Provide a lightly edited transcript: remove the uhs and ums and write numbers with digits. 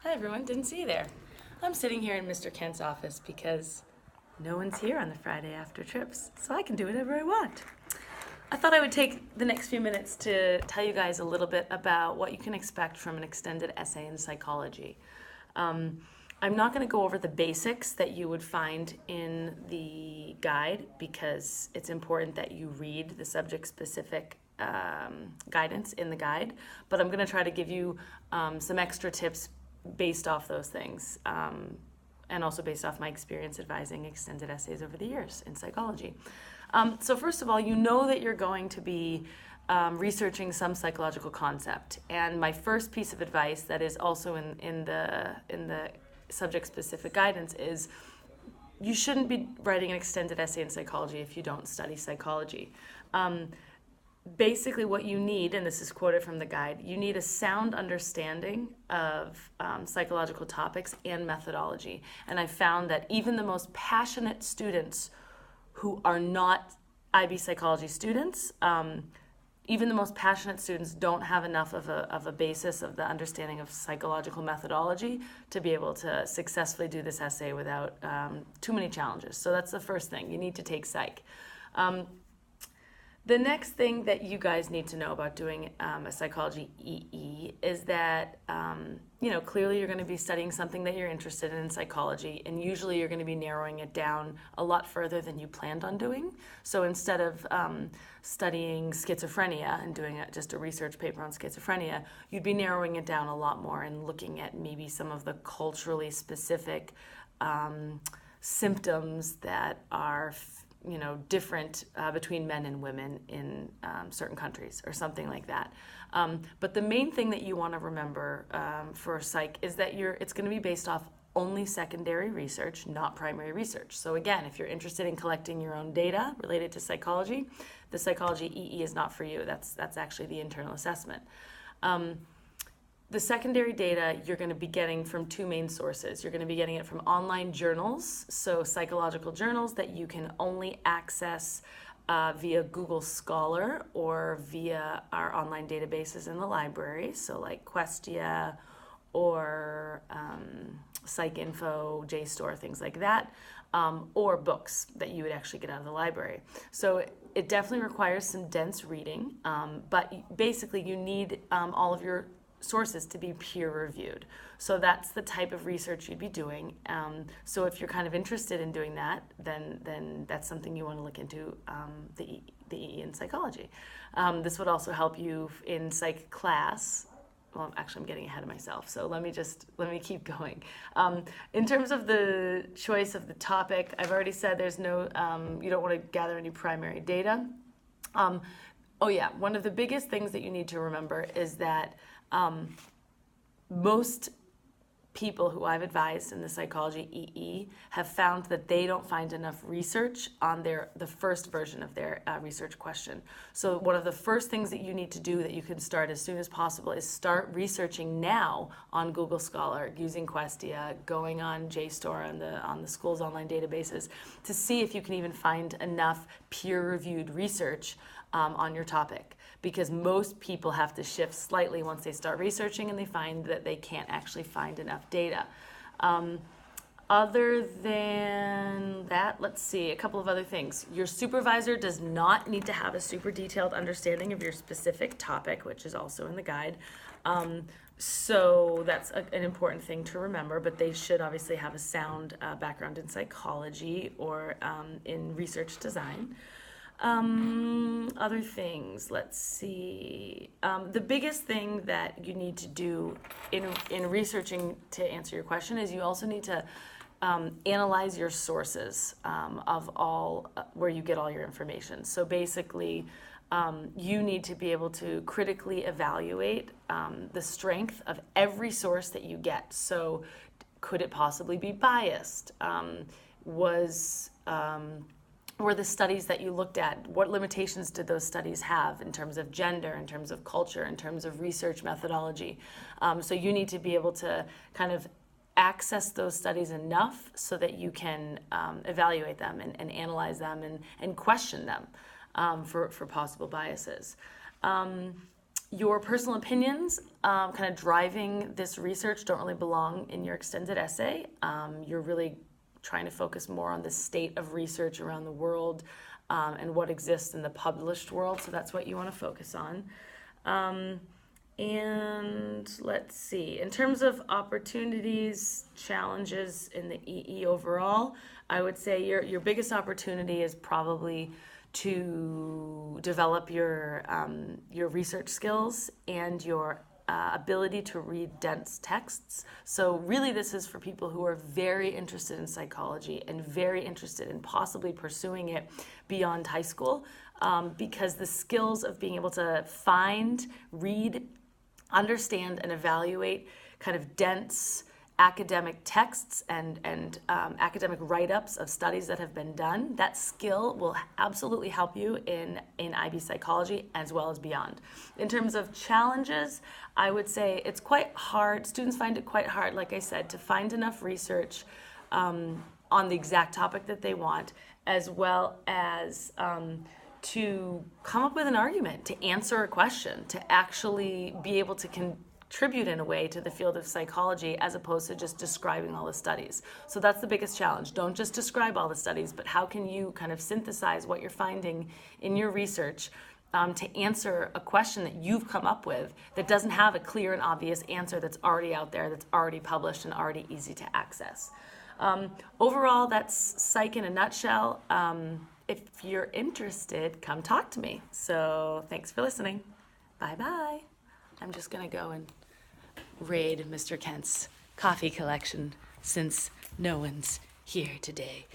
Hi everyone, didn't see you there. I'm sitting here in Mr. Kent's office because no one's here on the Friday after trips, so I can do whatever I want. I thought I would take the next few minutes to tell you guys a little bit about what you can expect from an extended essay in psychology. I'm not going to go over the basics that you would find in the guide because it's important that you read the subject-specific guidance in the guide, but I'm going to try to give you some extra tips based off those things, and also based off my experience advising extended essays over the years in psychology. So first of all, you know that you're going to be researching some psychological concept, and my first piece of advice that is also in the subject-specific guidance is you shouldn't be writing an extended essay in psychology if you don't study psychology. Basically what you need, and this is quoted from the guide, you need a sound understanding of psychological topics and methodology. And I found that even the most passionate students who are not IB psychology students, even the most passionate students don't have enough of a basis of the understanding of psychological methodology to be able to successfully do this essay without too many challenges. So that's the first thing. You need to take psych. The next thing that you guys need to know about doing a psychology EE is that, clearly you're going to be studying something that you're interested in psychology, and usually you're going to be narrowing it down a lot further than you planned on doing. So instead of studying schizophrenia and doing just a research paper on schizophrenia, you'd be narrowing it down a lot more and looking at maybe some of the culturally specific symptoms that are different between men and women in certain countries or something like that. But the main thing that you want to remember for psych is that it's going to be based off only secondary research, not primary research. So again, if you're interested in collecting your own data related to psychology, the psychology EE is not for you. That's actually the internal assessment. The secondary data you're going to be getting from two main sources. You're going to be getting it from online journals, so psychological journals that you can only access via Google Scholar or via our online databases in the library, so like Questia or PsycInfo, JSTOR, things like that, or books that you would actually get out of the library. So it definitely requires some dense reading, but basically you need all of your sources to be peer reviewed. So that's the type of research you'd be doing. So if you're kind of interested in doing that, then that's something you want to look into, the EE in psychology. This would also help you in psych class. Well, actually, I'm getting ahead of myself, so let me keep going. In terms of the choice of the topic, I've already said there's no, you don't want to gather any primary data. One of the biggest things that you need to remember is that most people who I've advised in the psychology EE have found that they don't find enough research on the first version of their research question. So one of the first things that you need to do that you can start as soon as possible is start researching now on Google Scholar, using Questia, going on JSTOR on the school's online databases to see if you can even find enough peer-reviewed research on your topic, because most people have to shift slightly once they start researching and they find that they can't actually find enough data. Other than that, let's see, a couple of other things. Your supervisor does not need to have a super detailed understanding of your specific topic, which is also in the guide. So that's an important thing to remember, but they should obviously have a sound background in psychology or in research design. Other things, let's see. The biggest thing that you need to do in researching to answer your question is you also need to analyze your sources of all where you get all your information. So basically, you need to be able to critically evaluate the strength of every source that you get. So could it possibly be biased? Were the studies that you looked at, what limitations did those studies have in terms of gender, in terms of culture, in terms of research methodology? So you need to be able to kind of access those studies enough so that you can evaluate them and analyze them and question them for possible biases. Your personal opinions kind of driving this research don't really belong in your extended essay. You're really trying to focus more on the state of research around the world and what exists in the published world. So that's what you want to focus on. And let's see, in terms of opportunities, challenges in the EE overall, I would say your biggest opportunity is probably to develop your research skills and your ability to read dense texts. So really this is for people who are very interested in psychology and very interested in possibly pursuing it beyond high school, because the skills of being able to find, read, understand, and evaluate kind of dense academic texts and academic write-ups of studies that have been done, that skill will absolutely help you in IB psychology as well as beyond. In terms of challenges, I would say it's quite hard, students find it quite hard, like I said, to find enough research on the exact topic that they want, as well as to come up with an argument, to answer a question, to actually be able to contribute in a way to the field of psychology as opposed to just describing all the studies. So that's the biggest challenge. Don't just describe all the studies, but how can you kind of synthesize what you're finding in your research to answer a question that you've come up with that doesn't have a clear and obvious answer that's already out there, that's already published and already easy to access. Overall, that's Psych in a nutshell. If you're interested, come talk to me. So thanks for listening. Bye-bye. I'm just going to go and raid Mr. Kent's coffee collection since no one's here today.